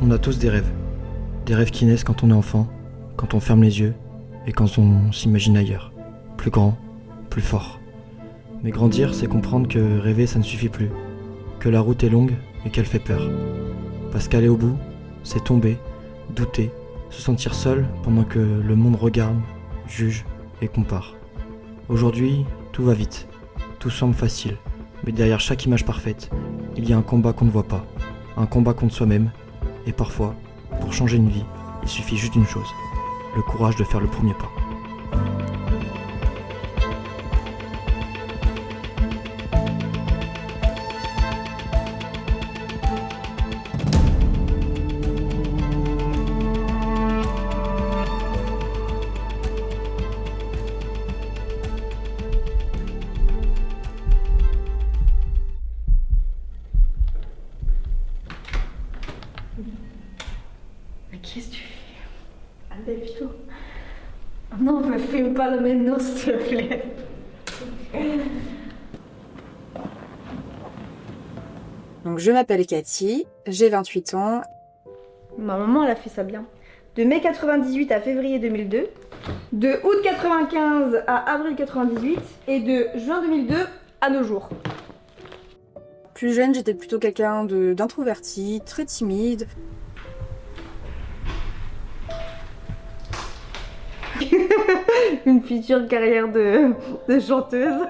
On a tous des rêves. Des rêves qui naissent quand on est enfant, quand on ferme les yeux et quand on s'imagine ailleurs. Plus grand, plus fort. Mais grandir, c'est comprendre que rêver, ça ne suffit plus. Que la route est longue et qu'elle fait peur. Parce qu'aller au bout, c'est tomber, douter, se sentir seul pendant que le monde regarde, juge et compare. Aujourd'hui, tout va vite. Tout semble facile. Mais derrière chaque image parfaite, il y a un combat qu'on ne voit pas. Un combat contre soi-même. Et parfois, pour changer une vie, il suffit juste d'une chose. Le courage de faire le premier pas. Mais qu'est-ce que tu fais? Lève-toi. Non, me filme pas le maintenant, s'il te plaît. Donc je m'appelle Cathy, j'ai 28 ans. Ma maman, elle a fait ça bien. De mai 98 à février 2002, de août 95 à avril 98 et de juin 2002 à nos jours. Plus jeune, j'étais plutôt quelqu'un d'introverti, très timide. Une future carrière de chanteuse.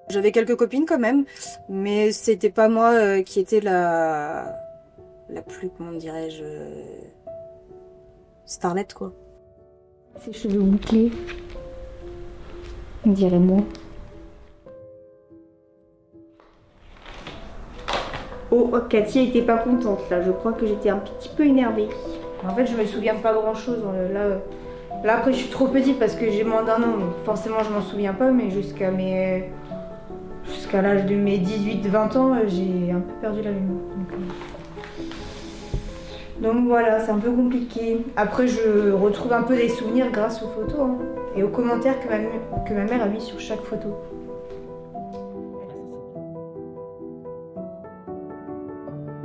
J'avais quelques copines quand même, mais c'était pas moi qui était la plus, comment dirais-je, starlette quoi. Ses cheveux bouclés. On dirait moi. Oh, Cathy était pas contente là, je crois que j'étais un petit peu énervée. En fait, je me souviens pas grand chose. Là après, je suis trop petite parce que j'ai moins d'un an, donc forcément, je m'en souviens pas, mais jusqu'à l'âge de mes 18-20 ans, j'ai un peu perdu la mémoire. Donc voilà, c'est un peu compliqué. Après, je retrouve un peu des souvenirs grâce aux photos hein, et aux commentaires que ma mère a mis sur chaque photo.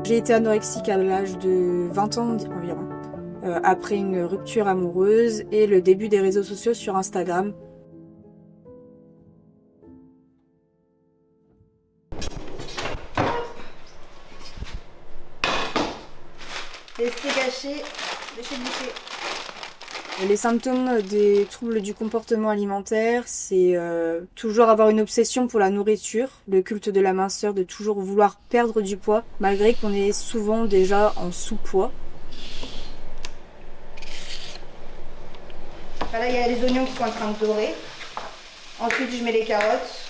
J'ai été anorexique à l'âge de 20 ans environ, après une rupture amoureuse et le début des réseaux sociaux sur Instagram. Restez cachés, déchets de boucher. Les symptômes des troubles du comportement alimentaire, c'est toujours avoir une obsession pour la nourriture, le culte de la minceur, de toujours vouloir perdre du poids, malgré qu'on est souvent déjà en sous-poids. Là, il y a les oignons qui sont en train de dorer. Ensuite, je mets les carottes.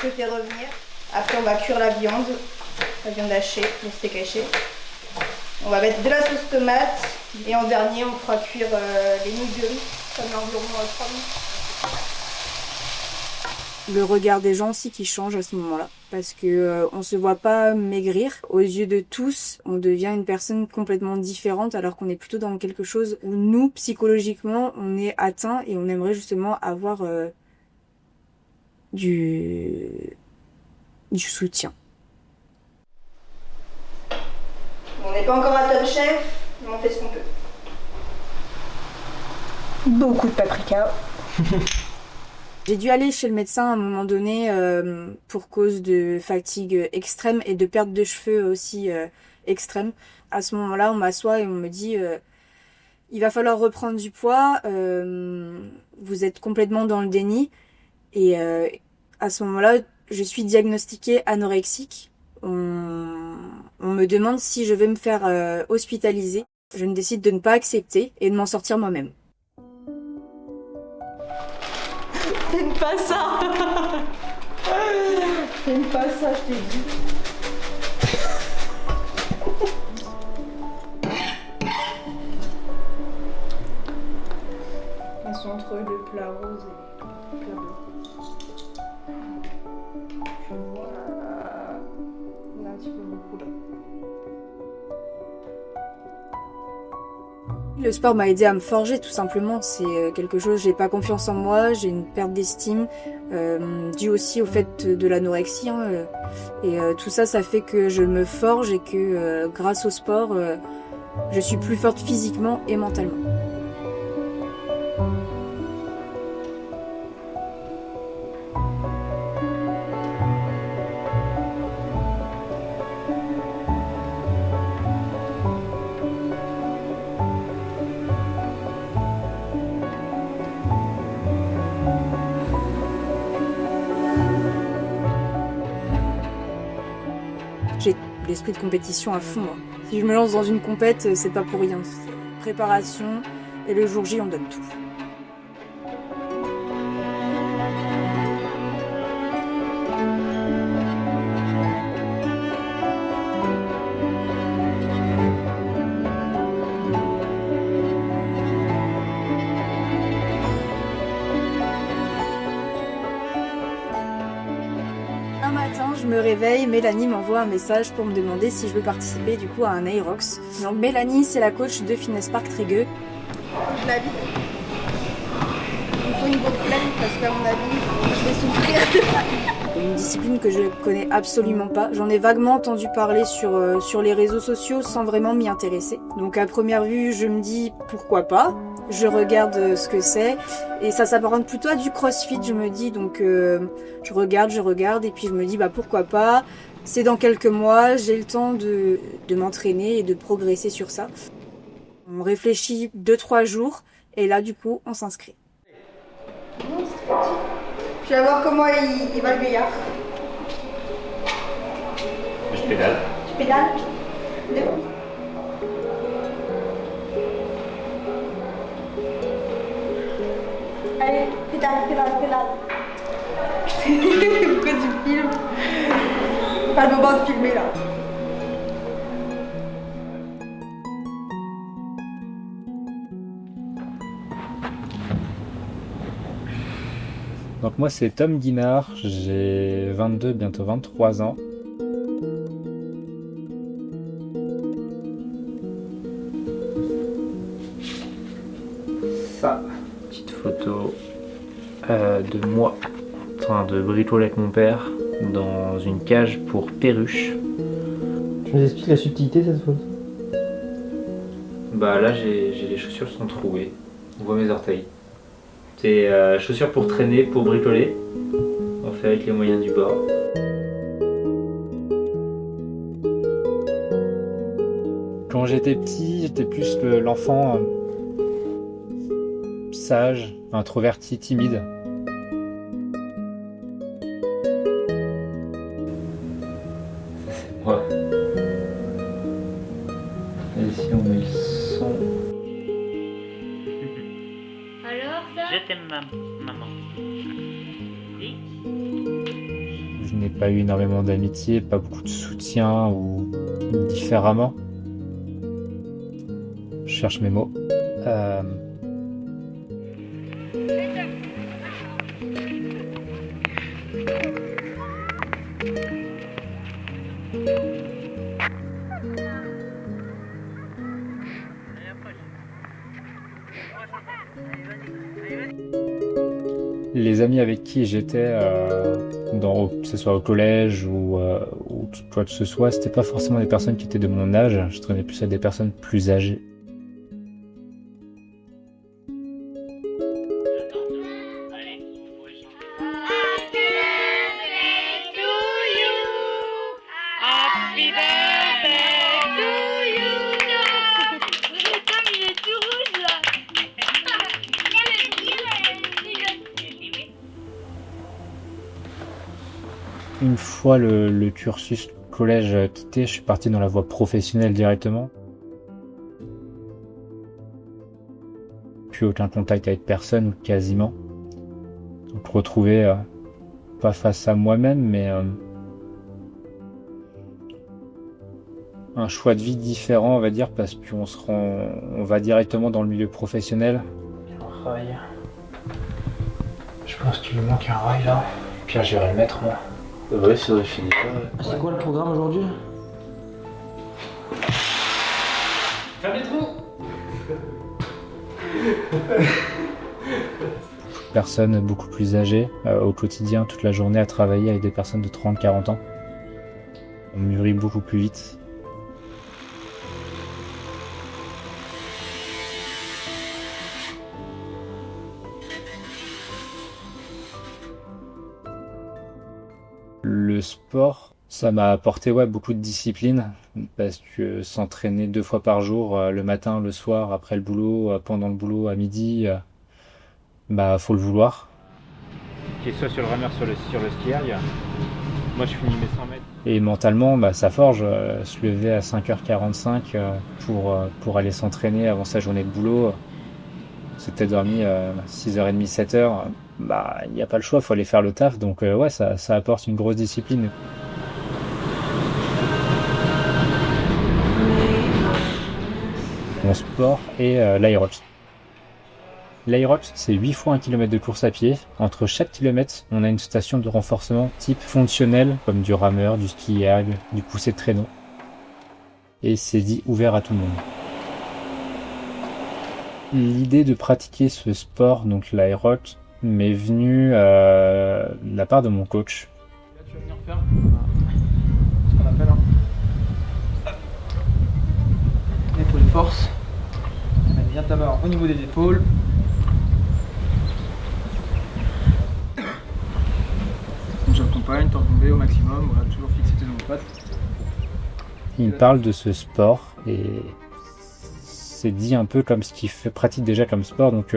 Je fais revenir. Après, on va cuire la viande hachée, le steak haché. On va mettre de la sauce tomate. Et en dernier, on fera cuire les nouilles de riz. Ça met environ 3 minutes. Le regard des gens aussi qui change à ce moment-là, parce que on se voit pas maigrir. Aux yeux de tous, on devient une personne complètement différente, alors qu'on est plutôt dans quelque chose où nous, psychologiquement, on est atteint et on aimerait justement avoir du soutien. On n'est pas encore à Top Chef, mais on fait ce qu'on peut. Beaucoup de paprika. J'ai dû aller chez le médecin à un moment donné pour cause de fatigue extrême et de perte de cheveux aussi extrême. À ce moment-là, on m'assoit et on me dit il va falloir reprendre du poids, vous êtes complètement dans le déni. Et à ce moment-là, je suis diagnostiquée anorexique. On me demande si je vais me faire hospitaliser. Je ne décide de ne pas accepter et de m'en sortir moi-même. T'aimes pas ça. T'aimes pas ça, je t'ai dit. Elles sont entre le plat rose et le plat blanc. Je vois... On a un petit peu beaucoup là. Le sport m'a aidé à me forger tout simplement, c'est quelque chose, j'ai pas confiance en moi, j'ai une perte d'estime, due aussi au fait de l'anorexie, hein, et tout ça, ça fait que je me forge et que grâce au sport, je suis plus forte physiquement et mentalement. J'ai l'esprit de compétition à fond, moi. Si je me lance dans une compète, c'est pas pour rien. C'est préparation, et le jour J, on donne tout. Un matin, je me réveille, Mélanie m'envoie un message pour me demander si je veux participer du coup à un Aerox. Donc Mélanie, c'est la coach de Fitness Park Trégueux. Je la vide. Il me faut une gourde pleine parce qu'à mon avis, je vais souffrir. Une discipline que je connais absolument pas. J'en ai vaguement entendu parler sur les réseaux sociaux sans vraiment m'y intéresser. Donc à première vue, je me dis pourquoi pas. Je regarde ce que c'est et ça s'apparente plutôt à du crossfit, je me dis. Donc je regarde et puis je me dis bah pourquoi pas. C'est dans quelques mois, j'ai le temps de m'entraîner et de progresser sur ça. On réfléchit 2-3 jours et là du coup on s'inscrit. Je vais voir comment il va le gaillard. Je pédale. Tu pédales? Allez, pédale. Pourquoi tu filmes? Pas le moment de filmer là. Donc moi c'est Tom Guinard, j'ai 22, bientôt 23 ans. Ça, petite photo de moi en train de bricoler avec mon père dans une cage pour perruches. Tu nous expliques la subtilité de cette photo? Bah là j'ai les chaussures sont trouées, on voit mes orteils. C'est chaussures pour traîner, pour bricoler. On fait avec les moyens du bord. Quand j'étais petit, j'étais plus l'enfant sage, introverti, timide. Ça c'est moi. Et ici on met le son. Alors ça? Je t'aime maman. Oui. Je n'ai pas eu énormément d'amitié, pas beaucoup de soutien ou différemment. Je cherche mes mots. Les amis avec qui j'étais, que ce soit au collège ou quoi que ce soit, c'était pas forcément des personnes qui étaient de mon âge, je traînais plus avec des personnes plus âgées. Une fois le cursus collège quitté, je suis parti dans la voie professionnelle directement. Plus aucun contact avec personne, ou quasiment. Donc retrouver, pas face à moi-même, mais un choix de vie différent, on va dire, parce on va directement dans le milieu professionnel. Un rail. Je pense qu'il lui manque un rail là. Puis je vais le mettre moi. Ouais, ça aurait fini pas. C'est quoi le programme aujourd'hui? Ferme les trous. Personnes beaucoup plus âgées au quotidien, toute la journée à travailler avec des personnes de 30-40 ans. On mûrit beaucoup plus vite. Le sport, ça m'a apporté beaucoup de discipline parce que s'entraîner 2 fois par jour, le matin, le soir, après le boulot, pendant le boulot, à midi, faut le vouloir. Qu'il soit sur le rameur, sur le skieur, moi je finis mes 100 mètres. Et mentalement, ça forge, se lever à 5h45 pour aller s'entraîner avant sa journée de boulot. C'était dormi 6h30, 7h. Il n'y a pas le choix, il faut aller faire le taf. Donc ça apporte une grosse discipline. Mon sport est l'aérox. L'aérox, c'est 8 fois 1 km de course à pied. Entre chaque kilomètre, on a une station de renforcement type fonctionnel, comme du rameur, du ski erg, du poussé de traîneau. Et c'est dit ouvert à tout le monde. L'idée de pratiquer ce sport, donc l'aérox, m'est venue de la part de mon coach. Là, tu vas venir faire ce qu'on appelle épaule force. Mets bien ta barre au niveau des épaules. J'accompagne, t'en tomber au maximum, voilà, toujours fixer tes omoplates. Il me parle de ce sport et c'est dit un peu comme ce qu'il pratique déjà comme sport, donc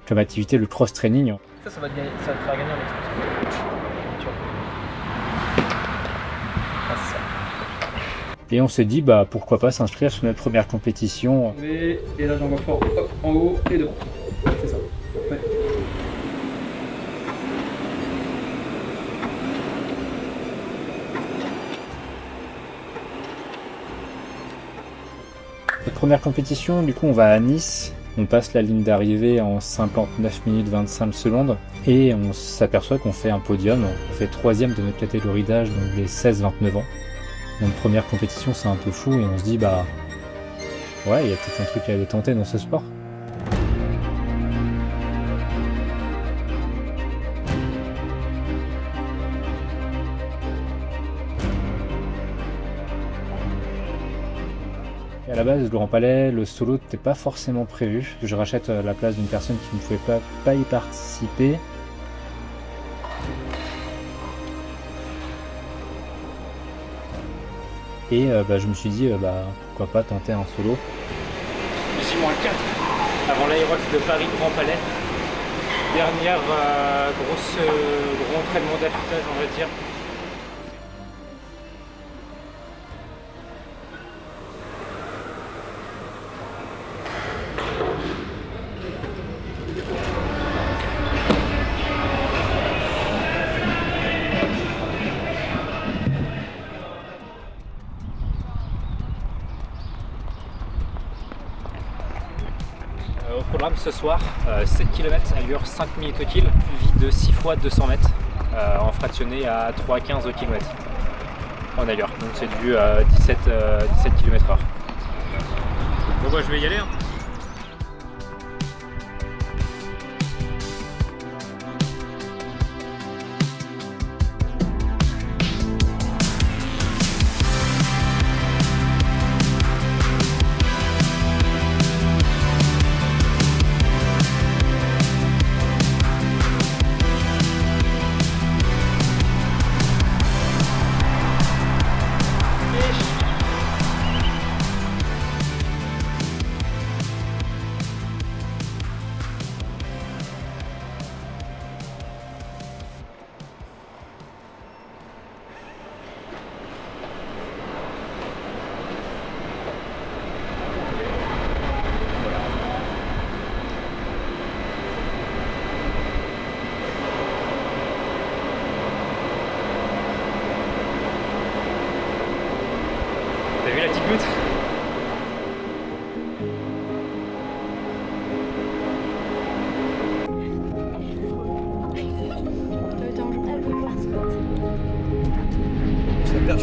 comme activité, le cross-training. Ça va te faire gagner en expérience. Et on s'est dit, pourquoi pas s'inscrire sur notre première compétition. Et là, j'envoie fort, hop, en haut et devant. C'est ça. Ouais. Notre première compétition, du coup, on va à Nice. On passe la ligne d'arrivée en 59 minutes 25 secondes et on s'aperçoit qu'on fait un podium. On fait 3e de notre catégorie d'âge, donc les 16-29 ans. Notre première compétition, c'est un peu fou et on se dit, il y a peut-être un truc à aller tenter dans ce sport. Et à la base, le Grand Palais, le solo n'était pas forcément prévu. Je rachète la place d'une personne qui ne pouvait pas y participer. Et je me suis dit, pourquoi pas tenter un solo. Ici moins 4, avant l'aérox de Paris Grand Palais. Dernière gros entraînement d'affûtage, on va dire. Au programme ce soir, 7 km, allure 5 minutes au kill, vie de 6 fois 200 mètres, en fractionné à 3,15 au km en allure. Donc c'est du 17 km/h. Bon je vais y aller.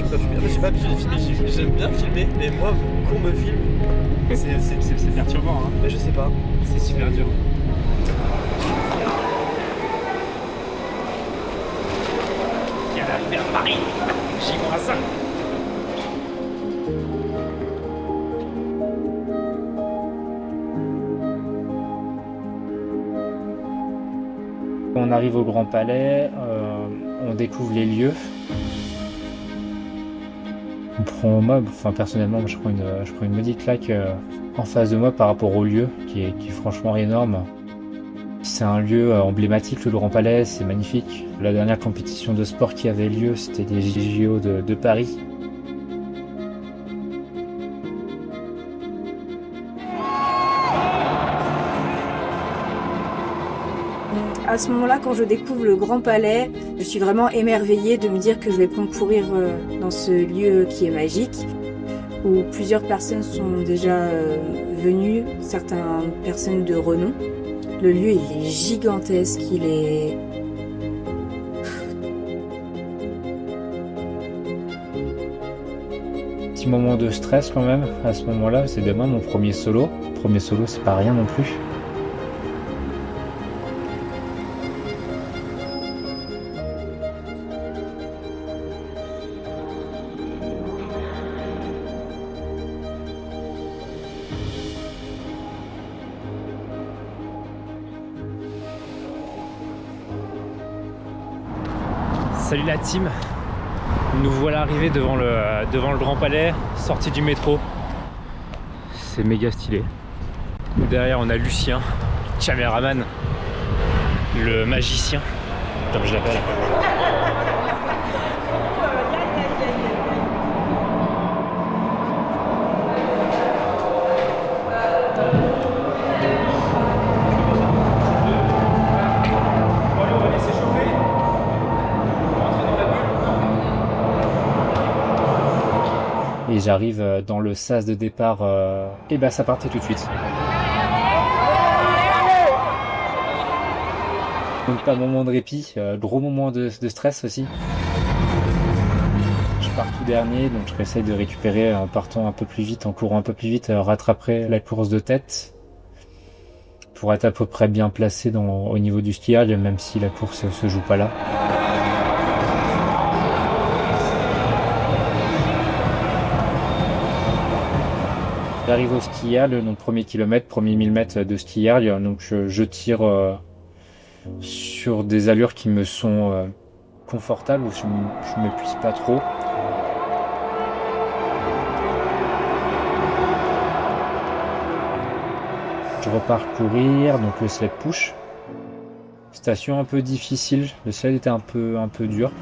Quand je sais pas, j'aime bien filmer, mais moi, qu'on me filme, C'est perturbant, hein. mais je sais pas. C'est super dur. Quelle affaire Paris, J-5. On arrive au Grand Palais, on découvre les lieux. Personnellement, je prends une maudite claque en face de moi par rapport au lieu, qui est franchement énorme. C'est un lieu emblématique, le Grand Palais, c'est magnifique. La dernière compétition de sport qui avait lieu, c'était les JO de Paris. À ce moment-là, quand je découvre le Grand Palais, je suis vraiment émerveillée de me dire que je vais concourir dans ce lieu qui est magique, où plusieurs personnes sont déjà venues, certaines personnes de renom. Le lieu, il est gigantesque, il est... Petit moment de stress quand même, à ce moment-là, c'est demain mon premier solo. Premier solo, c'est pas rien non plus. Salut la team, nous voilà arrivés devant le Grand Palais, sortis du métro. C'est méga stylé. Derrière on a Lucien, le caméraman, le magicien, comme je l'appelle. Et j'arrive dans le sas de départ, et bah ça partait tout de suite. Donc pas moment de répit, gros moment de stress aussi. Je pars tout dernier, donc je réessaye de récupérer en partant un peu plus vite, en courant un peu plus vite, rattraper la course de tête pour être à peu près bien placé au niveau du skiable, même si la course se joue pas là. J'arrive au skiable, donc premier kilomètre, premier 1000 mètres de skiable, donc je tire sur des allures qui me sont confortables, où je m'épuise pas trop. Je repars courir, donc le sled push. Station un peu difficile, le sled était un peu dur.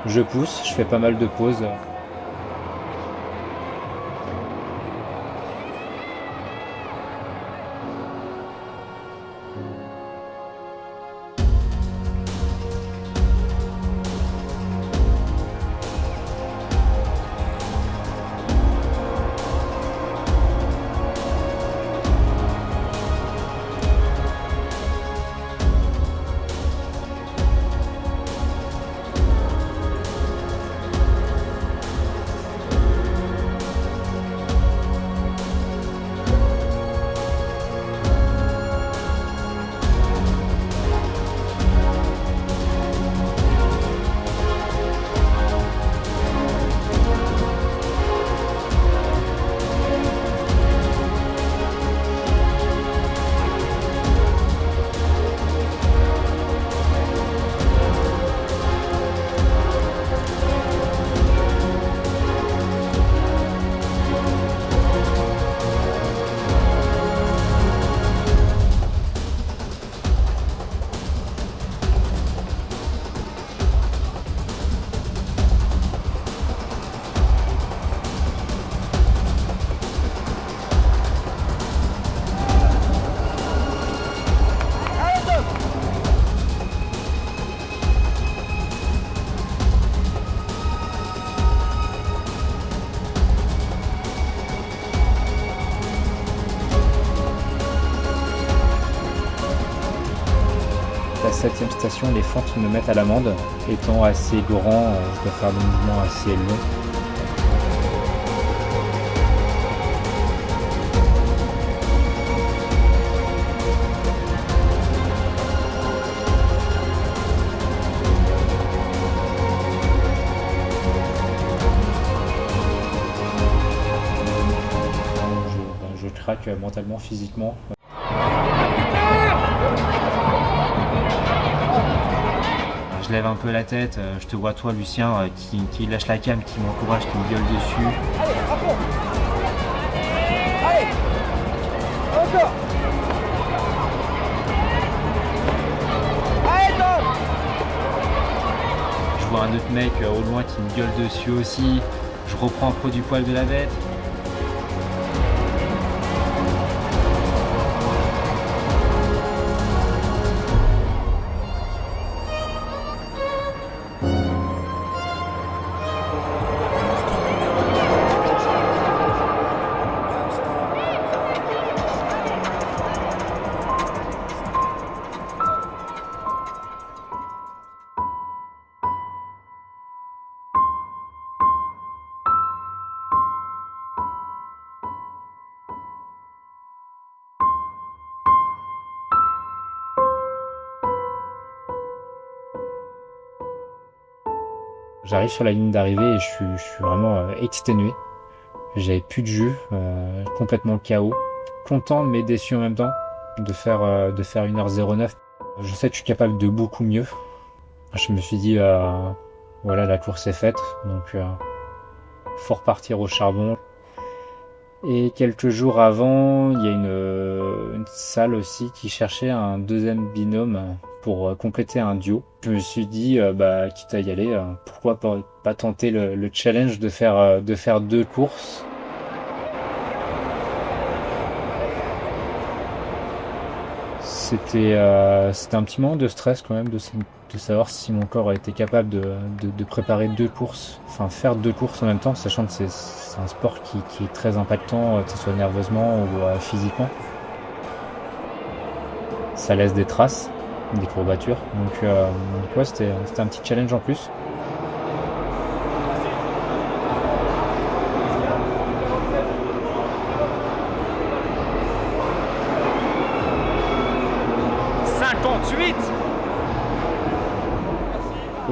Je pousse, je fais pas mal de pauses. la 7e station, les fentes me mettent à l'amende. Étant assez grand, je dois faire des mouvements assez longs. Je craque mentalement, physiquement. Je lève un peu la tête, je te vois toi Lucien qui lâche la cam, qui m'encourage, qui me gueule dessus. Allez, à fond. Allez, encore. Allez, top. Je vois un autre mec au loin qui me gueule dessus aussi. Je reprends un peu du poil de la bête. J'arrive sur la ligne d'arrivée et je suis vraiment exténué. J'avais plus de jus, complètement KO. Content mais déçu en même temps de faire 1h09. Je sais que je suis capable de beaucoup mieux. Je me suis dit, voilà, la course est faite, donc faut repartir au charbon. Et quelques jours avant, il y a une salle aussi qui cherchait un deuxième binôme pour compléter un duo. Je me suis dit, quitte à y aller, pourquoi pas tenter le challenge de faire 2 courses. C'était un petit moment de stress quand même de savoir si mon corps était capable de préparer 2 courses, enfin faire 2 courses en même temps, sachant que c'est un sport qui est très impactant, que ce soit nerveusement ou physiquement. Ça laisse des traces, des courbatures, donc ouais, c'était un petit challenge en plus.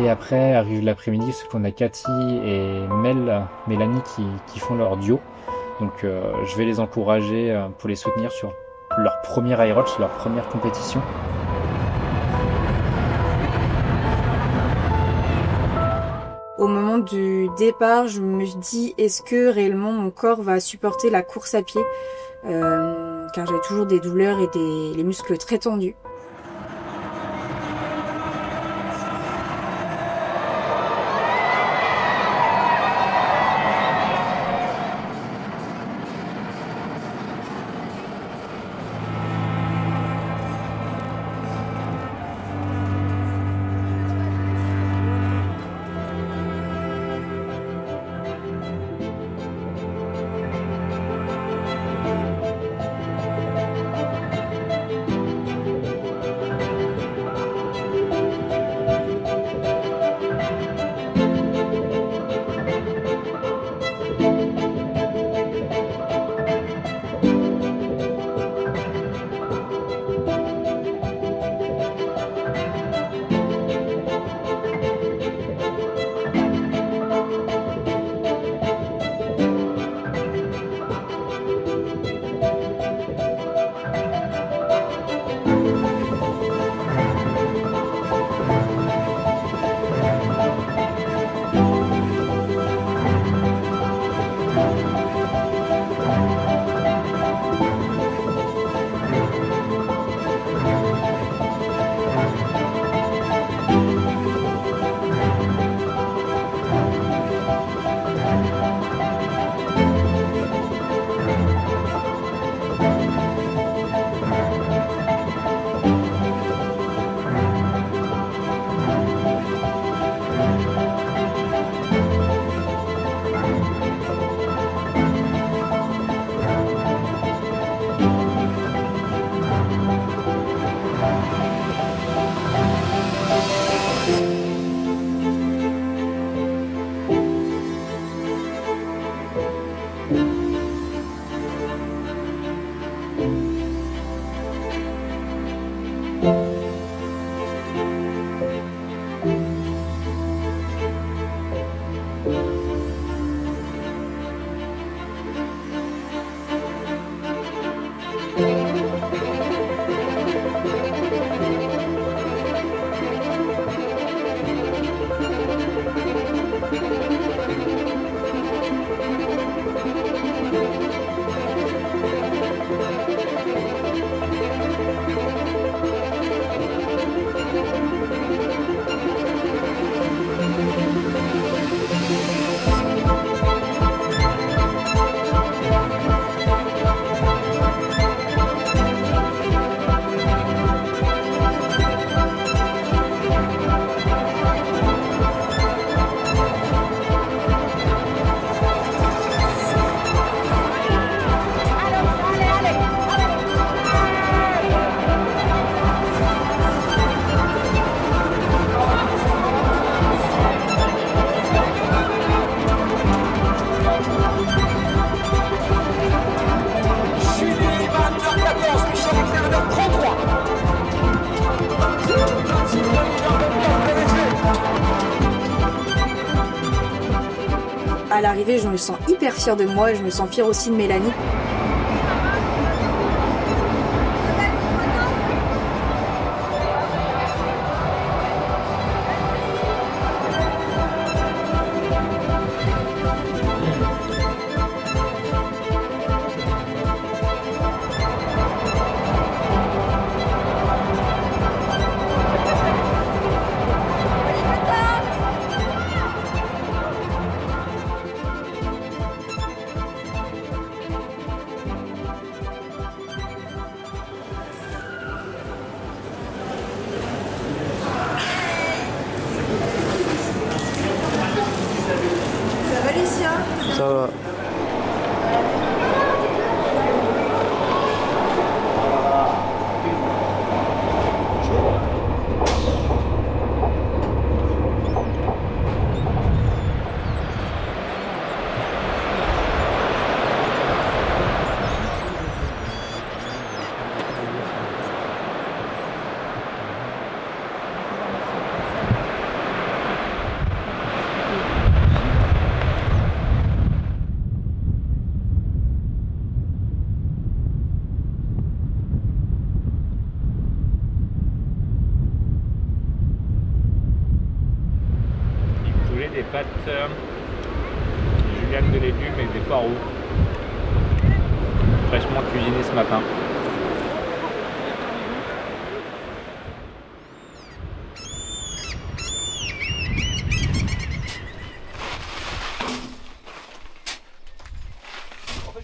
Et après arrive l'après-midi, parce qu'on a Cathy et Mélanie qui font leur duo. Donc je vais les encourager pour les soutenir sur leur premier iRoad, sur leur première compétition. Au moment du départ, je me dis, est-ce que réellement mon corps va supporter la course à pied, car j'avais toujours des douleurs et les muscles très tendus. À l'arrivée, je me sens hyper fière de moi et je me sens fière aussi de Mélanie. Ça va Lucien? Ça va. Des pâtes julienne de légumes et des poireaux fraîchement cuisinés ce matin.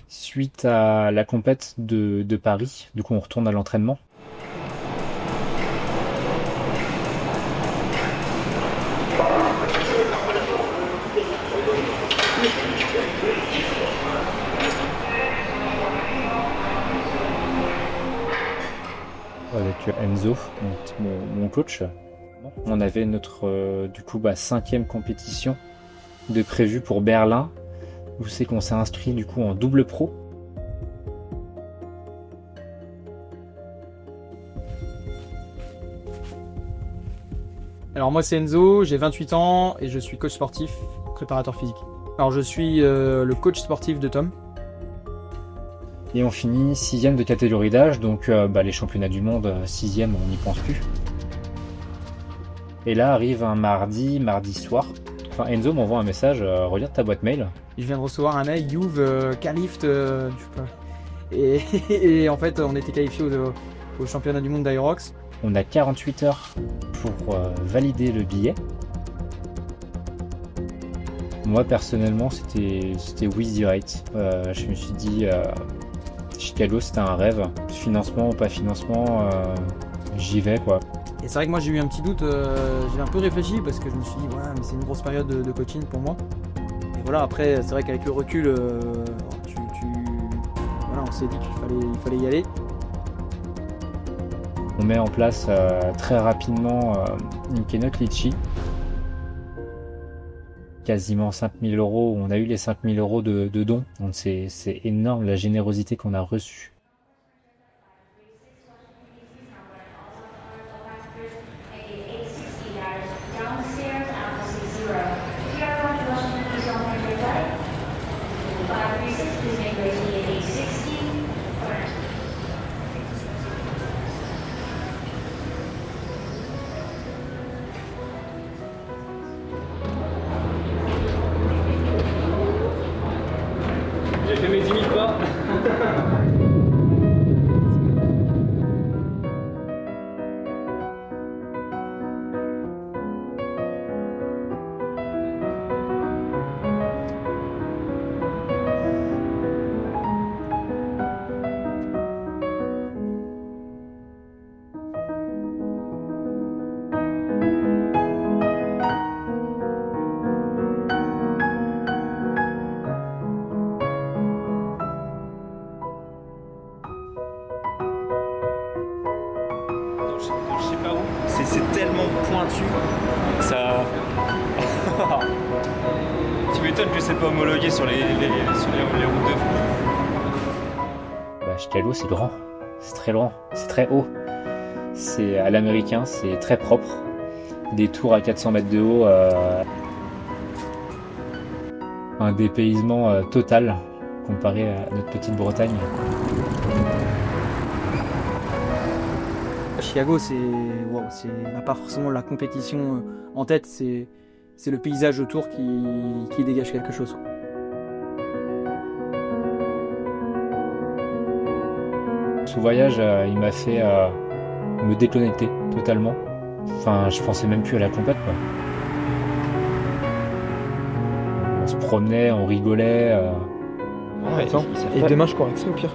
Suite à la compète de Paris, du coup on retourne à l'entraînement. Avec Enzo, mon coach. On avait notre du coup 5e compétition de prévue pour Berlin, où c'est qu'on s'est inscrit du coup en double pro. Alors moi c'est Enzo, j'ai 28 ans et je suis coach sportif, préparateur physique. Alors je suis le coach sportif de Tom. Et on finit 6e de catégorie d'âge, donc les championnats du monde, 6e, on n'y pense plus. Et là arrive un mardi soir. Enfin, Enzo m'envoie un message, regarde ta boîte mail. Je viens de recevoir un mail, You've qualified, et en fait on était qualifié au championnat du monde d'Aerox. On a 48 heures pour valider le billet. Moi personnellement c'était oui direct. Je me suis dit Chicago c'était un rêve. Financement ou pas financement, j'y vais quoi. Et c'est vrai que moi j'ai eu un petit doute, j'ai un peu réfléchi parce que je me suis dit ouais mais c'est une grosse période de coaching pour moi. Et voilà, après c'est vrai qu'avec le recul voilà, on s'est dit qu'il fallait y aller. On met en place très rapidement une keynote Litchi. Quasiment 5000 €, on a eu les 5000 € de dons, donc c'est énorme la générosité qu'on a reçue. J'ai fait mes 10 000 pas. Je sais pas où, c'est tellement pointu, ça... Tu m'étonnes que c'est pas homologué sur les routes de France. Chicago c'est grand, c'est très grand, c'est très haut. C'est à l'américain, c'est très propre. Des tours à 400 mètres de haut. un dépaysement total comparé à notre petite Bretagne. Chicago, on n'a pas forcément la compétition en tête, c'est le paysage autour qui dégage quelque chose. Ce voyage, il m'a fait me déconnecter totalement. Enfin, je pensais même plus à la compète, quoi. On se promenait, on rigolait. Attends, et demain je cours avec ça au pire.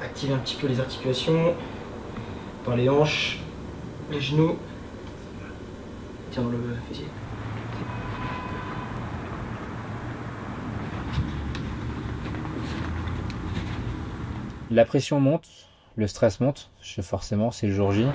Activer un petit peu les articulations dans les hanches, les genoux. Tiens dans le fessier. La pression monte, le stress monte, forcément c'est le jour J.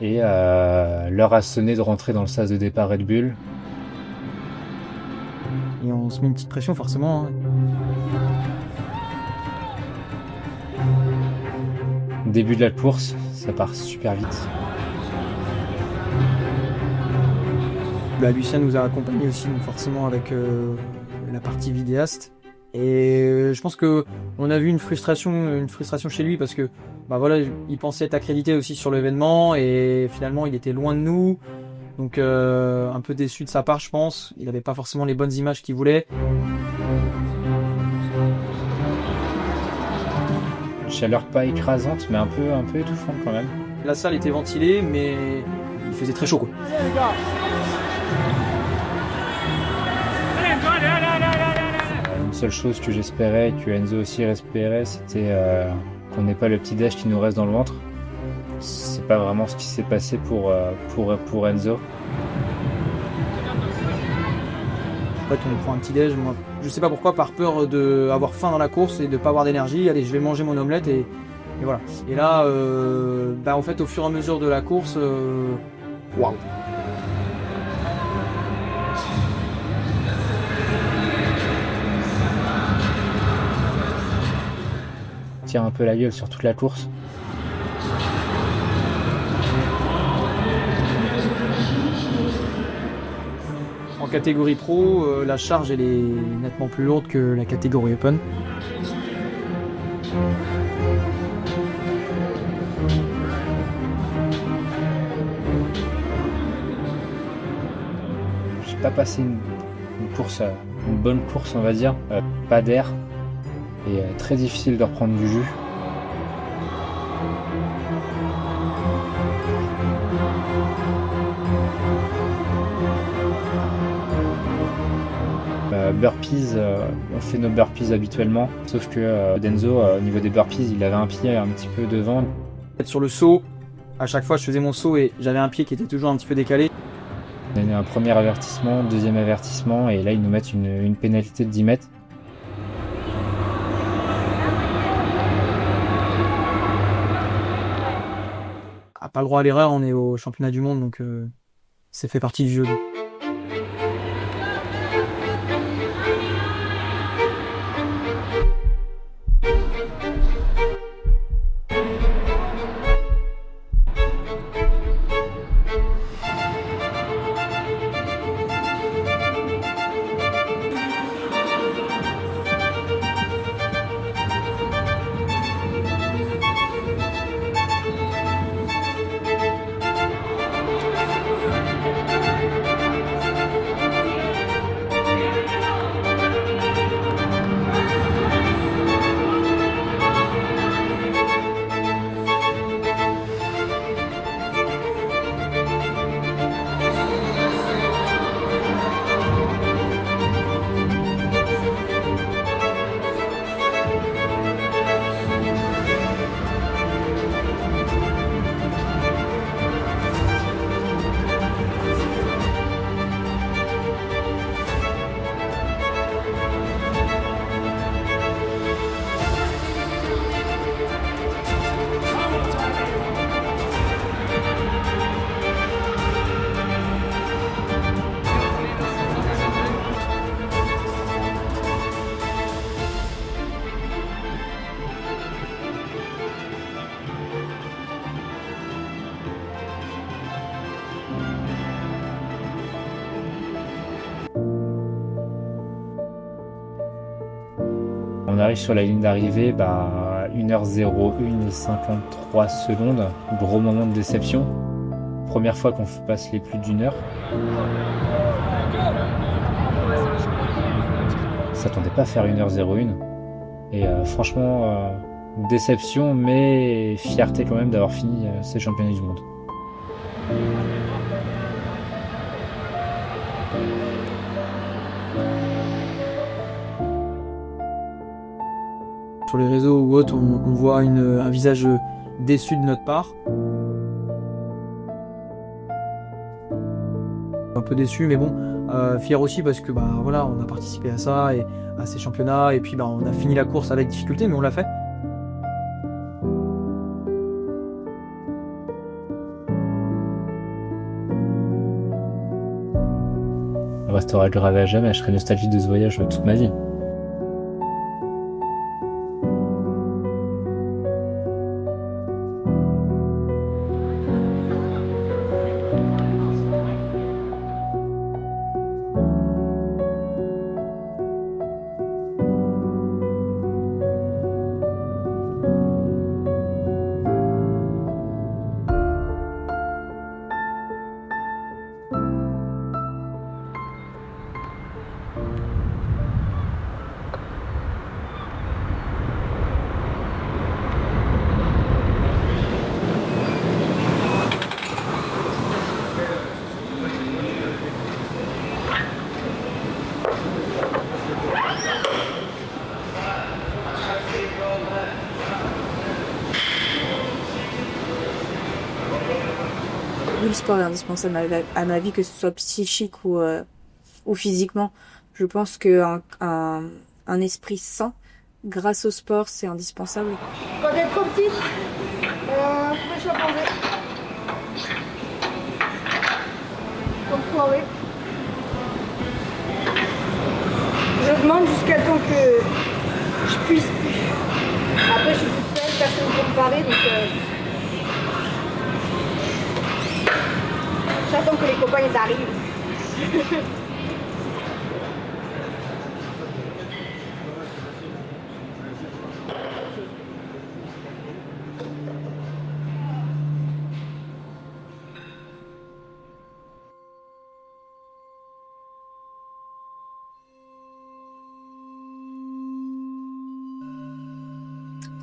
Et l'heure a sonné de rentrer dans le sas de départ Red Bull. Et on se met une petite pression forcément. Hein. Début de la course, ça part super vite. Lucien nous a accompagnés aussi, donc forcément avec la partie vidéaste. Et je pense que on a vu une frustration chez lui parce que voilà, il pensait être accrédité aussi sur l'événement et finalement il était loin de nous. Donc un peu déçu de sa part, je pense. Il n'avait pas forcément les bonnes images qu'il voulait. Une chaleur pas écrasante, mais un peu étouffante quand même. La salle était ventilée, mais il faisait très chaud, quoi. Allez, les gars. Une seule chose que j'espérais, et que Enzo aussi espérait, c'était qu'on n'ait pas le petit déj qui nous reste dans le ventre. C'est pas vraiment ce qui s'est passé pour Enzo. En fait, on prend un petit déj. Moi, je sais pas pourquoi, par peur d'avoir faim dans la course et de pas avoir d'énergie. Allez, je vais manger mon omelette et voilà. Et là, en fait, au fur et à mesure de la course, waouh. Tire un peu la gueule sur toute la course. En catégorie pro, la charge elle est nettement plus lourde que la catégorie open. J'ai pas passé une bonne course on va dire, pas d'air et très difficile de reprendre du jus. Burpees, on fait nos burpees habituellement, sauf que Denzo, au niveau des burpees, il avait un pied un petit peu devant. Sur le saut, à chaque fois je faisais mon saut et j'avais un pied qui était toujours un petit peu décalé. On a eu un premier avertissement, deuxième avertissement, et là ils nous mettent une pénalité de 10 mètres. Pas le droit à l'erreur, on est au championnat du monde, donc c'est fait partie du jeu. arrive sur la ligne d'arrivée, 1h01 et 53 secondes, gros moment de déception. Première fois qu'on passe les plus d'1 heure. On s'attendait pas à faire 1h01. Et franchement, déception, mais fierté quand même d'avoir fini ces championnats du monde. Sur les réseaux ou autres, on voit un visage déçu de notre part. Un peu déçu, mais bon, fier aussi parce que voilà, on a participé à ça et à ces championnats, et puis on a fini la course avec difficulté, mais on l'a fait. Je resterai gravé à jamais, je serai nostalgique de ce voyage toute ma vie. Oui, le sport est indispensable à ma vie, que ce soit psychique ou physiquement. Je pense qu'un esprit sain, grâce au sport, c'est indispensable. Quand t'es trop petite, je peux chimpanzé. Comme foiré. Je demande jusqu'à temps que je puisse plus. Après, je suis toute seule, personne ne peut me parler, donc j'attends que les copains ils arrivent.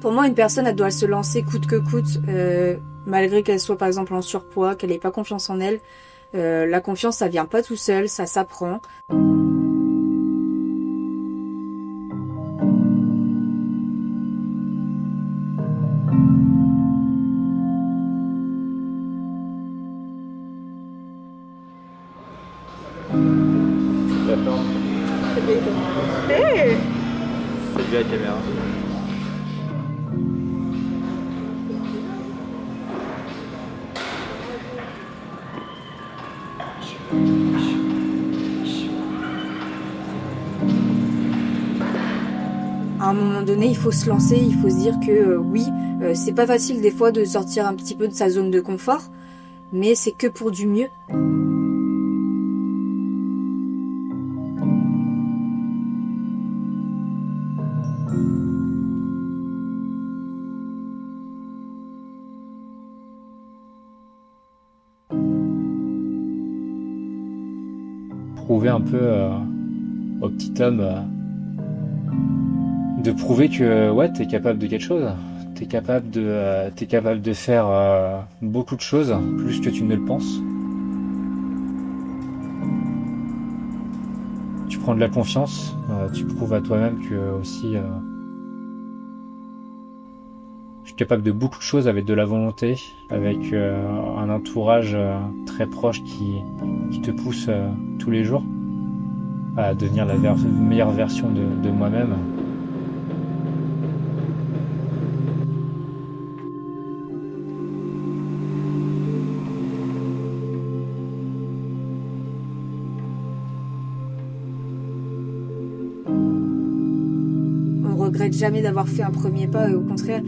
Pour moi, une personne, elle doit se lancer coûte que coûte, malgré qu'elle soit par exemple en surpoids, qu'elle n'ait pas confiance en elle. La confiance, ça vient pas tout seul, ça s'apprend. Hey, Salut à la caméra. À un moment donné, il faut se lancer, il faut se dire que oui, c'est pas facile des fois de sortir un petit peu de sa zone de confort, mais c'est que pour du mieux. Prouver un peu au petit homme de prouver que ouais, t'es capable de quelque chose, t'es capable de faire beaucoup de choses, plus que tu ne le penses. Tu prends de la confiance, tu prouves à toi-même que aussi je suis capable de beaucoup de choses avec de la volonté, avec un entourage très proche qui te pousse tous les jours à devenir la meilleure version de moi-même. On regrette jamais d'avoir fait un premier pas, et au contraire,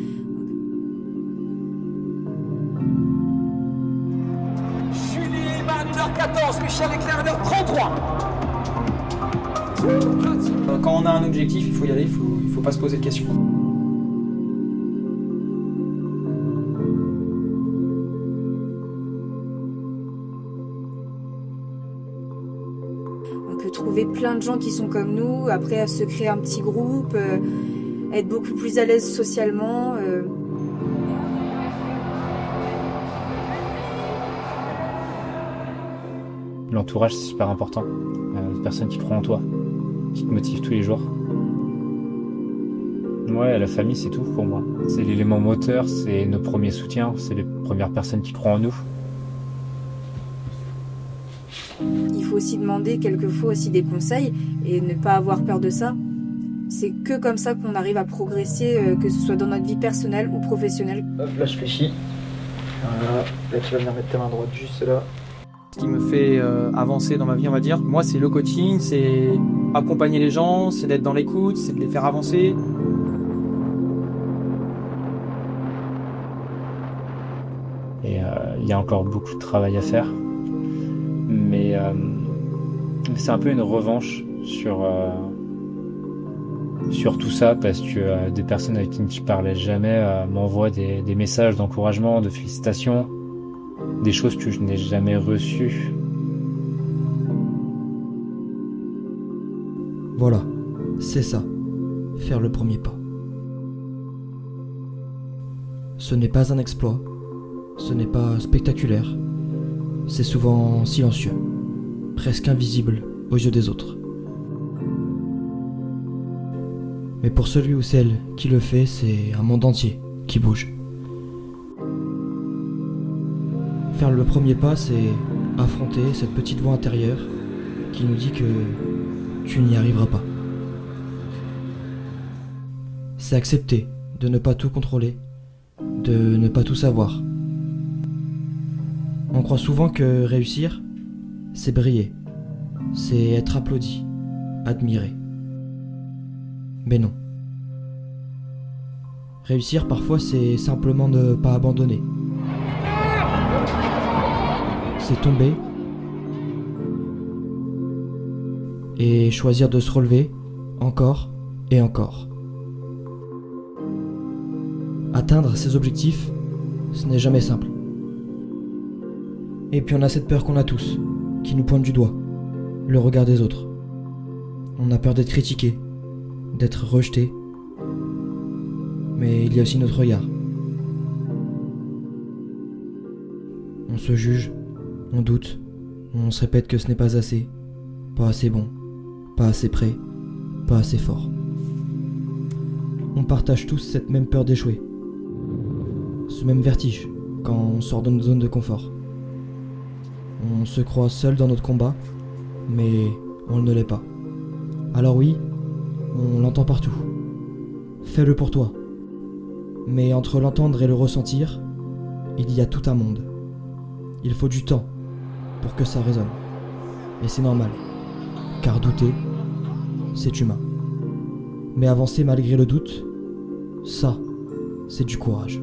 Julie, 1h14, Michel Leclerc, 1h33. Quand on a un objectif, il faut y aller, il faut pas se poser de questions. On peut trouver plein de gens qui sont comme nous, après à se créer un petit groupe, être beaucoup plus à l'aise socialement. L'entourage, c'est super important. Une personne qui croit en toi, qui te motive tous les jours. Ouais, la famille, c'est tout pour moi. C'est l'élément moteur, c'est nos premiers soutiens, c'est les premières personnes qui croient en nous. Il faut aussi demander quelquefois aussi des conseils et ne pas avoir peur de ça. C'est que comme ça qu'on arrive à progresser, que ce soit dans notre vie personnelle ou professionnelle. Hop, là je fléchis. Voilà. Là tu vas venir mettre ta main droite juste là. Ce qui me fait avancer dans ma vie, on va dire, moi c'est le coaching, c'est accompagner les gens, c'est d'être dans l'écoute, c'est de les faire avancer. Et il y a encore beaucoup de travail à faire. Mais c'est un peu une revanche sur tout ça, parce que des personnes avec qui je parlais jamais m'envoient des messages d'encouragement, de félicitations, des choses que je n'ai jamais reçues. Voilà, c'est ça, faire le premier pas. Ce n'est pas un exploit, ce n'est pas spectaculaire, c'est souvent silencieux, presque invisible aux yeux des autres. Mais pour celui ou celle qui le fait, c'est un monde entier qui bouge. Faire le premier pas, c'est affronter cette petite voix intérieure qui nous dit que tu n'y arriveras pas. C'est accepter de ne pas tout contrôler, de ne pas tout savoir. On croit souvent que réussir, c'est briller, c'est être applaudi, admiré. Mais non. Réussir parfois, c'est simplement ne pas abandonner. C'est tomber et choisir de se relever encore et encore. Atteindre ses objectifs, ce n'est jamais simple. Et puis on a cette peur qu'on a tous, qui nous pointe du doigt, le regard des autres. On a peur d'être critiqué, d'être rejeté. Mais il y a aussi notre regard. On se juge, on doute, on se répète que ce n'est pas assez bon, pas assez près, pas assez fort. On partage tous cette même peur d'échouer, ce même vertige quand on sort de notre zone de confort. On se croit seul dans notre combat, mais on ne l'est pas. Alors oui, on l'entend partout. Fais-le pour toi. Mais entre l'entendre et le ressentir, il y a tout un monde. Il faut du temps pour que ça résonne. Et c'est normal, car douter, c'est humain. Mais avancer malgré le doute, ça, c'est du courage.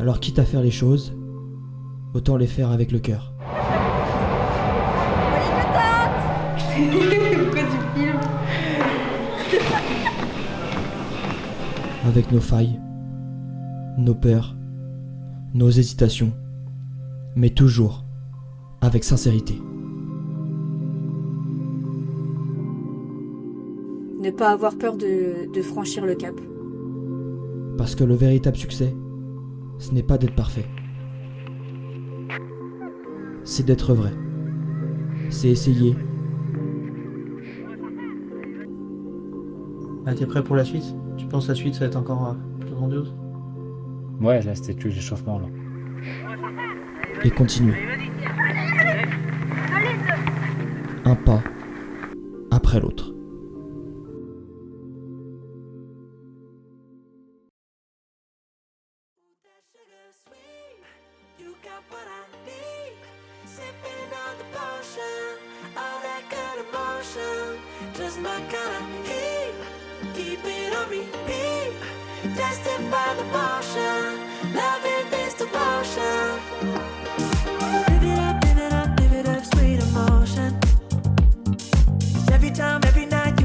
Alors quitte à faire les choses, autant les faire avec le cœur. Pourquoi tu filmes? Avec nos failles, nos peurs, nos hésitations, mais toujours avec sincérité. Ne pas avoir peur de franchir le cap. Parce que le véritable succès, ce n'est pas d'être parfait. C'est d'être vrai. C'est essayer. Ah, t'es prêt pour la suite? Tu penses que la suite ça va être encore plus grandiose? Ouais, là c'était que l'échauffement là. Et continuer. Un pas après l'autre. Every time, every night.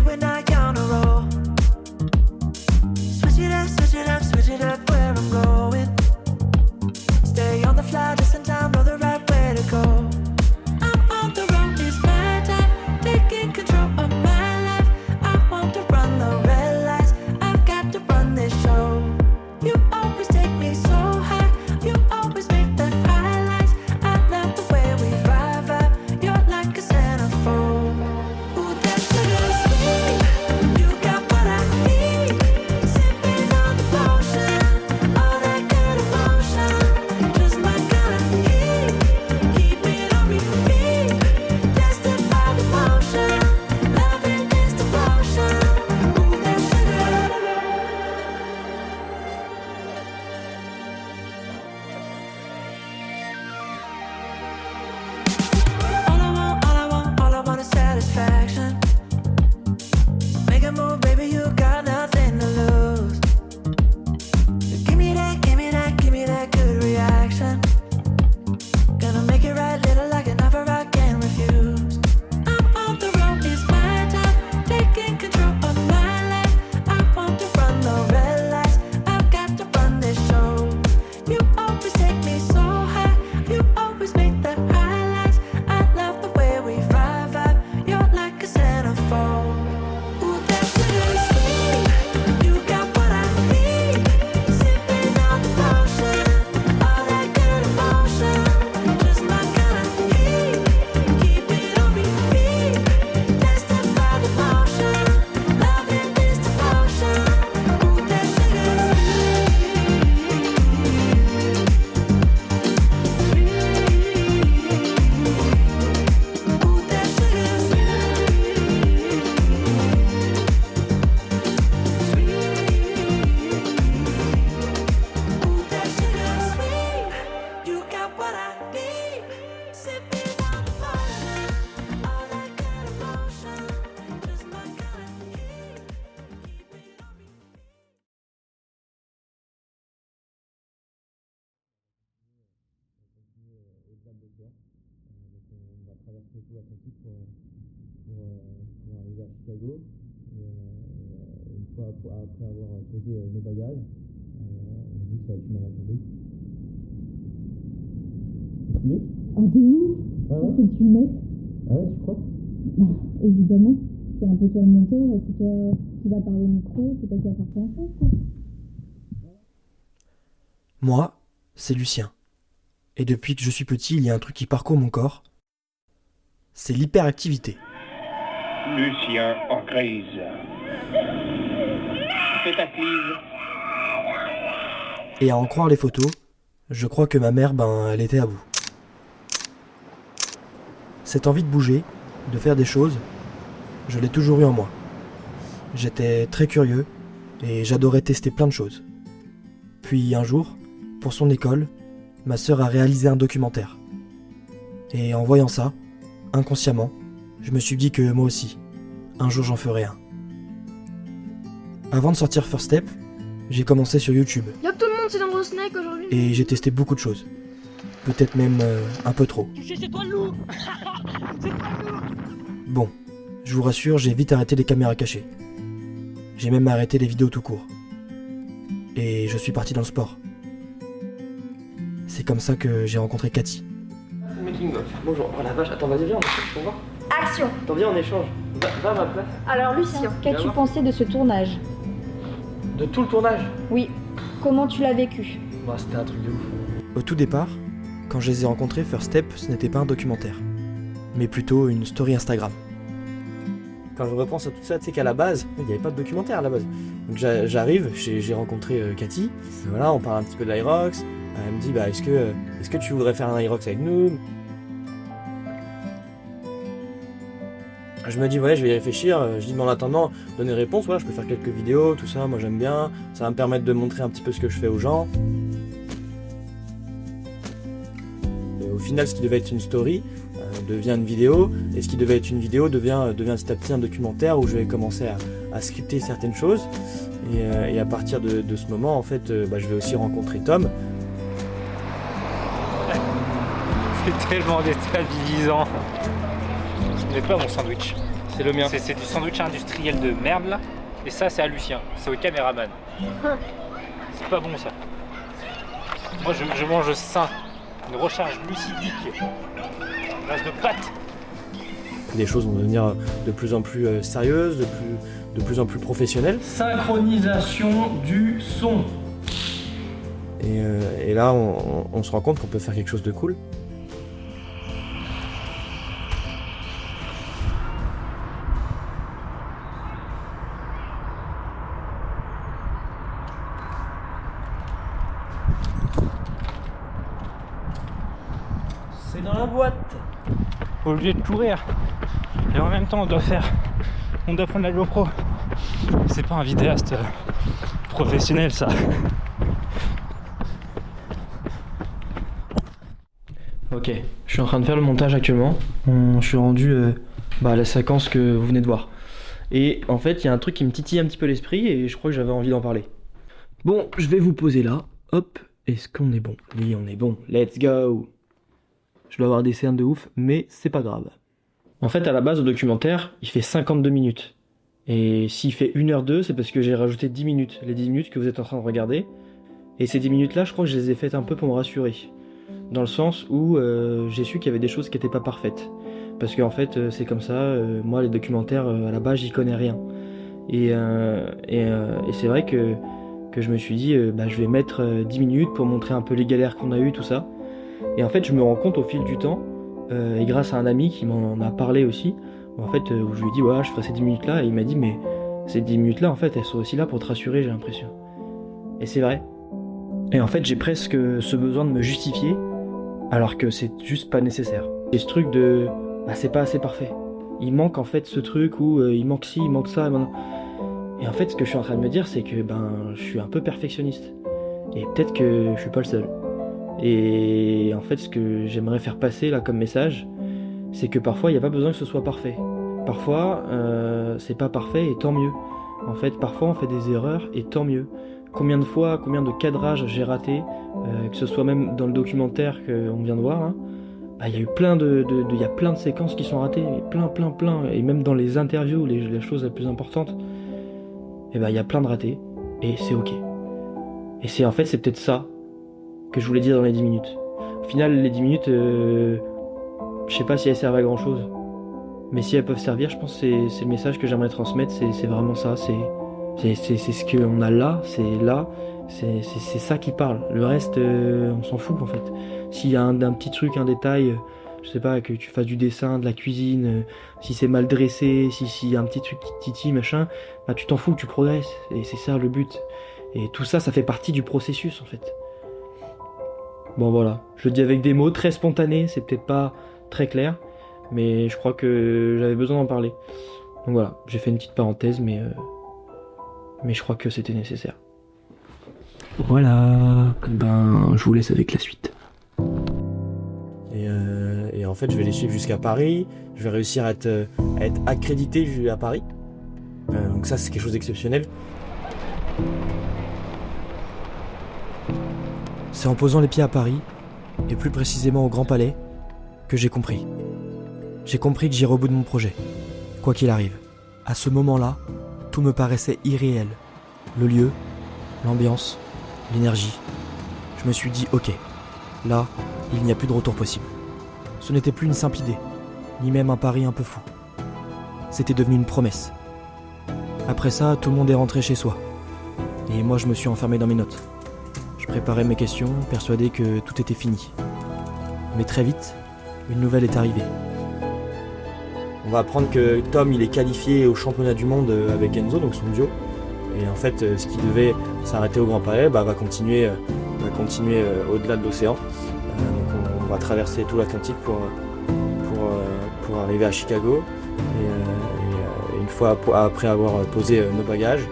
me so high. You always make the highlights. I love the way we vibe. You're like a centerfold. Ooh, that sugar sweet. You got what I need. Sipping on the potion, all that good emotion. Just my kind of heat. Keep it on repeat. Tested by the motion. Loving is devotion. Ooh, that sugar. All I want is satisfaction. Make a move, baby, you got nothing to lose. Give me that good reaction. Gonna make it right, little like an offer I can't refuse. I'm on the road, it's my time. Taking control of my life. I want to run the red lights. I've got to run this show. You always take me so high. You always make the highlights. I love the way we vibe. You're like a centerfold. Ooh, that sugar sweet. You got what I need. Sipping on the potion, all that good emotion. Just my kind of heat. Keep it on repeat. Tested by the motion. Loving is devotion. Ooh, that sugar Ooh, that sugar Ooh, that sugar sweet. You got what I need. Sipping on the potion, all that good emotion. Just my kind of heat. Keep it on me. On va traverser tout l'Atlantique pour arriver à Chicago. Et une fois après avoir posé nos bagages, on se dit que ça va être une aventure de ouf. C'est stylé? Ah, t'es ouf! Ah ouais? Faut que tu le mettes. Ah ouais, tu crois? Bah, évidemment. C'est un peu toi le monteur, et c'est toi qui vas parler au micro, c'est toi qui vas faire plein de choses, quoi. Moi, c'est Lucien. Et depuis que je suis petit, il y a un truc qui parcourt mon corps. C'est l'hyperactivité. Lucien en crise. Fais ta crise. Et à en croire les photos, je crois que ma mère, elle était à bout. Cette envie de bouger, de faire des choses, je l'ai toujours eu en moi. J'étais très curieux et j'adorais tester plein de choses. Puis un jour, pour son école, ma sœur a réalisé un documentaire. Et en voyant ça, inconsciemment, je me suis dit que moi aussi, un jour j'en ferai un. Avant de sortir First Step, j'ai commencé sur YouTube. Y'a tout le monde, c'est dans Gros Snake aujourd'hui. Et j'ai testé beaucoup de choses. Peut-être même un peu trop. C'est toi le loup. C'est toi le loup. Bon, je vous rassure, j'ai vite arrêté les caméras cachées. J'ai même arrêté les vidéos tout court. Et je suis parti dans le sport. C'est comme ça que j'ai rencontré Cathy. Making of. Bonjour. Oh la vache, attends, vas-y, viens, on échange, on va. Action. Attends, viens, on échange. Va à ma place. Alors Lucien, Qu'as-tu pensé de ce tournage? De tout le tournage? Oui. Comment tu l'as vécu? Bah, c'était un truc de ouf. Au tout départ, quand je les ai rencontrés, First Step, ce n'était pas un documentaire, mais plutôt une story Instagram. Quand je repense à tout ça, tu sais qu'à la base, il n'y avait pas de documentaire à la base. Donc j'arrive, j'ai rencontré Cathy, voilà, on parle un petit peu de l'Irox, elle me dit est-ce que tu voudrais faire un Irox avec nous? Je me dis ouais, je vais y réfléchir, je dis mais en attendant, donner réponse, voilà, je peux faire quelques vidéos, tout ça, moi j'aime bien, ça va me permettre de montrer un petit peu ce que je fais aux gens. Et au final, ce qui devait être une story devient une vidéo, et ce qui devait être une vidéo devient petit à petit un documentaire où je vais commencer à scripter certaines choses, et à partir de ce moment, en fait, je vais aussi rencontrer Tom. C'est tellement déstabilisant. Ce n'est pas mon sandwich, c'est le mien. C'est du sandwich industriel de merde là, et ça c'est à Lucien, c'est au caméraman. C'est pas bon ça. Moi je mange sain, une recharge glucidique, base de pâtes. Les choses vont devenir de plus en plus sérieuses, de plus en plus professionnelles. Synchronisation du son. Et là, on se rend compte qu'on peut faire quelque chose de cool. C'est dans la boîte. Au lieu de courir. Et en même temps, on doit prendre la GoPro. C'est pas un vidéaste professionnel, ça. Ok, je suis en train de faire le montage actuellement. Je suis rendu à la séquence que vous venez de voir. Et en fait, il y a un truc qui me titille un petit peu l'esprit et je crois que j'avais envie d'en parler. Bon, je vais vous poser là. Hop, est-ce qu'on est bon? Oui, on est bon. Let's go. Je dois avoir des cernes de ouf, mais c'est pas grave. En fait, à la base, le documentaire, il fait 52 minutes. Et s'il fait 1h02, c'est parce que j'ai rajouté 10 minutes. Les 10 minutes que vous êtes en train de regarder. Et ces 10 minutes-là, je crois que je les ai faites un peu pour me rassurer. Dans le sens où j'ai su qu'il y avait des choses qui n'étaient pas parfaites. Parce qu'en fait, c'est comme ça, moi les documentaires, à la base, j'y connais rien. Et c'est vrai que je me suis dit, je vais mettre 10 minutes pour montrer un peu les galères qu'on a eues, tout ça. Et en fait, je me rends compte au fil du temps, et grâce à un ami qui m'en a parlé aussi, en fait, où je lui ai dit, ouais, je ferai ces 10 minutes-là, et il m'a dit, mais ces 10 minutes-là, en fait, elles sont aussi là pour te rassurer, j'ai l'impression. Et c'est vrai. Et en fait, j'ai presque ce besoin de me justifier, alors que c'est juste pas nécessaire. Et ce truc de, c'est pas assez parfait. Il manque en fait ce truc où il manque ci, il manque ça, et en fait, ce que je suis en train de me dire, c'est que je suis un peu perfectionniste. Et peut-être que je suis pas le seul. Et en fait, ce que j'aimerais faire passer là comme message, c'est que parfois, il n'y a pas besoin que ce soit parfait. Parfois, c'est pas parfait et tant mieux. En fait, parfois, on fait des erreurs et tant mieux. Combien de fois, combien de cadrages j'ai raté, que ce soit même dans le documentaire qu'on vient de voir, hein, il y a eu plein de séquences qui sont ratées, plein, et même dans les interviews, les choses les plus importantes, il y a plein de ratés, et c'est ok. Et c'est peut-être ça que je voulais dire dans les 10 minutes. Au final, les 10 minutes, je sais pas si elles servent à grand chose, mais si elles peuvent servir, je pense que c'est le message que j'aimerais transmettre, c'est vraiment ça, c'est ce qu'on a là, c'est ça qui parle. Le reste, on s'en fout en fait. S'il y a un petit truc, un détail, je sais pas, que tu fasses du dessin, de la cuisine, si c'est mal dressé, s'il y a un petit truc qui te titille, machin, tu t'en fous, tu progresses. Et c'est ça le but. Et tout ça, ça fait partie du processus en fait. Bon voilà, je le dis avec des mots très spontanés, c'est peut-être pas très clair, mais je crois que j'avais besoin d'en parler. Donc voilà, j'ai fait une petite parenthèse, mais je crois que c'était nécessaire. Voilà, je vous laisse avec la suite. Et en fait, je vais les suivre jusqu'à Paris. Je vais réussir à être accrédité à Paris. Donc ça, c'est quelque chose d'exceptionnel. C'est en posant les pieds à Paris, et plus précisément au Grand Palais, que j'ai compris. J'ai compris que j'irai au bout de mon projet, quoi qu'il arrive. À ce moment-là, tout me paraissait irréel. Le lieu, l'ambiance, l'énergie. Je me suis dit, ok, là, il n'y a plus de retour possible. Ce n'était plus une simple idée, ni même un pari un peu fou. C'était devenu une promesse. Après ça, tout le monde est rentré chez soi. Et moi, je me suis enfermé dans mes notes. Je préparais mes questions, persuadé que tout était fini. Mais très vite, une nouvelle est arrivée. On va apprendre que Tom, il est qualifié au championnat du monde avec Enzo, donc son duo. Et en fait, ce qui devait s'arrêter au Grand Palais va continuer au-delà de l'océan. Donc on va traverser tout l'Atlantique pour arriver à Chicago. Et une fois après avoir posé nos bagages,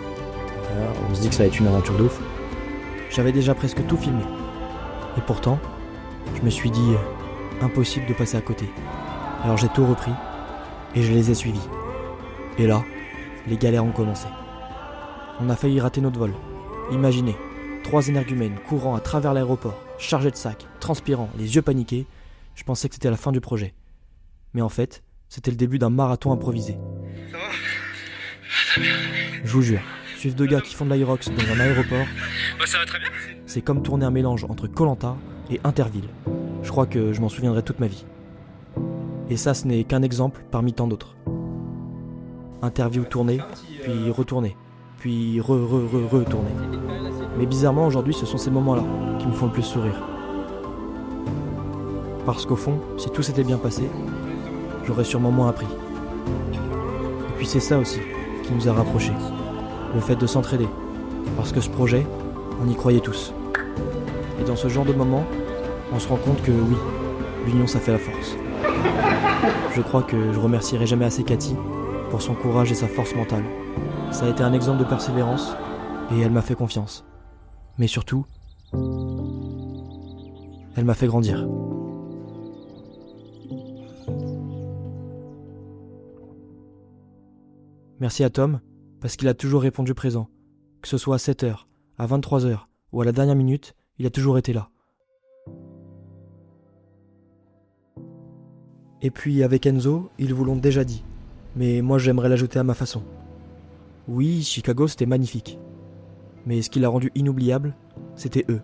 on se dit que ça va être une aventure de ouf. J'avais déjà presque tout filmé. Et pourtant, je me suis dit, impossible de passer à côté. Alors j'ai tout repris et je les ai suivis. Et là, les galères ont commencé. On a failli rater notre vol. Imaginez, 3 énergumènes courant à travers l'aéroport, chargés de sacs, transpirants, les yeux paniqués. Je pensais que c'était la fin du projet. Mais en fait, c'était le début d'un marathon improvisé. Ça va? Je vous jure, suivre 2 gars qui font de l'aérox dans un aéroport, Ça va très bien. c'est comme tourner un mélange entre Koh-Lanta et Interville. Je crois que je m'en souviendrai toute ma vie. Et ça, ce n'est qu'un exemple parmi tant d'autres. Interview tournée, puis retournée, puis retournée. Mais bizarrement, aujourd'hui, ce sont ces moments-là qui qui me font le plus sourire. Parce qu'au fond, si tout s'était bien passé, j'aurais sûrement moins appris. Et puis c'est ça aussi qui nous a rapprochés. Le fait de s'entraider. Parce que ce projet, on y croyait tous. Et dans ce genre de moment, on se rend compte que oui, l'union ça fait la force. Je crois que je remercierai jamais assez Cathy pour son courage et sa force mentale. Ça a été un exemple de persévérance et elle m'a fait confiance. Mais surtout, elle m'a fait grandir. Merci à Tom, parce qu'il a toujours répondu présent. Que ce soit à 7h, à 23h ou à la dernière minute, il a toujours été là. Et puis avec Enzo, ils vous l'ont déjà dit. Mais moi j'aimerais l'ajouter à ma façon. Oui, Chicago c'était magnifique. Mais ce qui l'a rendu inoubliable, c'était eux.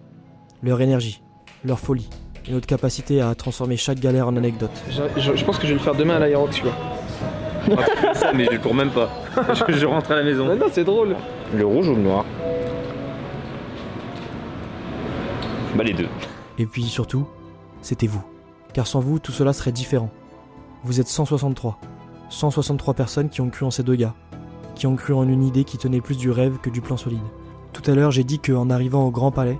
Leur énergie, leur folie et notre capacité à transformer chaque galère en anecdote. Je pense que je vais le faire demain à l'Aérox, tu vois. Ça, mais je cours même pas. Je rentre à la maison. Non, c'est drôle. Le rouge ou le noir? Bah les deux. Et puis surtout, c'était vous. Car sans vous, tout cela serait différent. Vous êtes 163. 163 personnes qui ont cru en ces deux gars. Qui ont cru en une idée qui tenait plus du rêve que du plan solide. Tout à l'heure, j'ai dit qu'en arrivant au Grand Palais,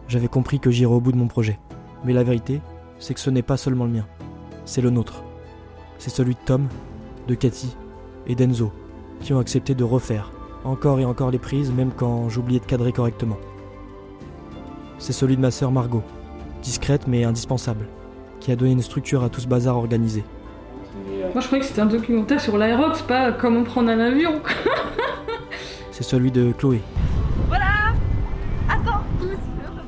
j'avais compris que j'irais au bout de mon projet. Mais la vérité, c'est que ce n'est pas seulement le mien. C'est le nôtre. C'est celui de Tom, de Cathy et d'Enzo, qui ont accepté de refaire encore et encore les prises, même quand j'oubliais de cadrer correctement. C'est celui de ma sœur Margot, discrète mais indispensable, qui a donné une structure à tout ce bazar organisé. Moi je croyais que c'était un documentaire sur l'Aérox, pas comment prendre un avion. C'est celui de Chloé. Voilà. Attends.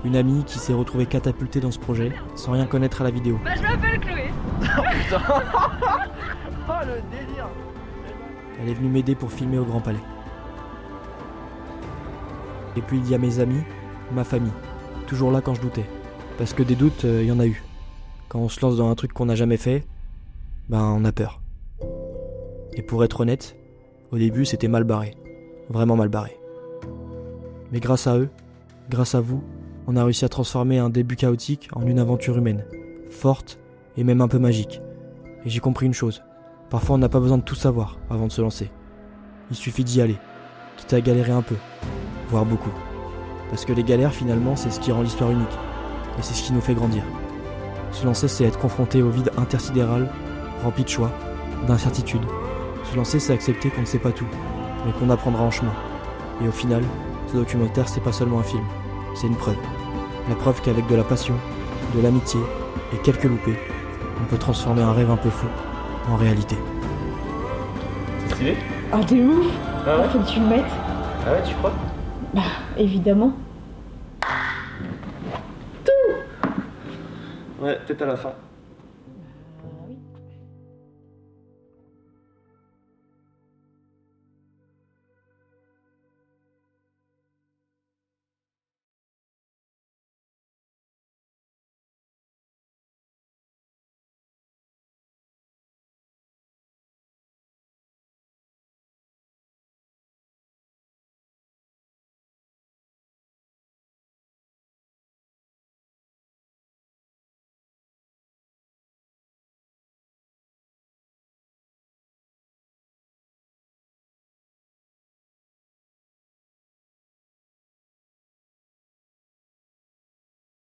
Une amie qui s'est retrouvée catapultée dans ce projet sans rien connaître à la vidéo. Bah je m'appelle Chloé. Oh putain. Oh le délire. Elle est venue m'aider pour filmer au Grand Palais. Et puis il y a mes amis, ma famille, toujours là quand je doutais. Parce que des doutes, il y en a eu. Quand on se lance dans un truc qu'on n'a jamais fait, ben on a peur. Et pour être honnête, au début c'était mal barré. Vraiment mal barré. Mais grâce à eux, grâce à vous, on a réussi à transformer un début chaotique en une aventure humaine, forte et même un peu magique. Et j'ai compris une chose, parfois on n'a pas besoin de tout savoir avant de se lancer. Il suffit d'y aller, quitte à galérer un peu, voire beaucoup. Parce que les galères finalement c'est ce qui rend l'histoire unique, et c'est ce qui nous fait grandir. Se lancer c'est être confronté au vide intersidéral, rempli de choix, d'incertitudes. Se lancer c'est accepter qu'on ne sait pas tout, mais qu'on apprendra en chemin. Et au final, ce documentaire c'est pas seulement un film, c'est une preuve. La preuve qu'avec de la passion, de l'amitié et quelques loupés, on peut transformer un rêve un peu fou en réalité. C'est stylé? Ah, t'es ouf! Ah ouais? Faut que tu le mettes. Ah ouais, tu crois? Bah, évidemment. Ouais, peut-être à la fin.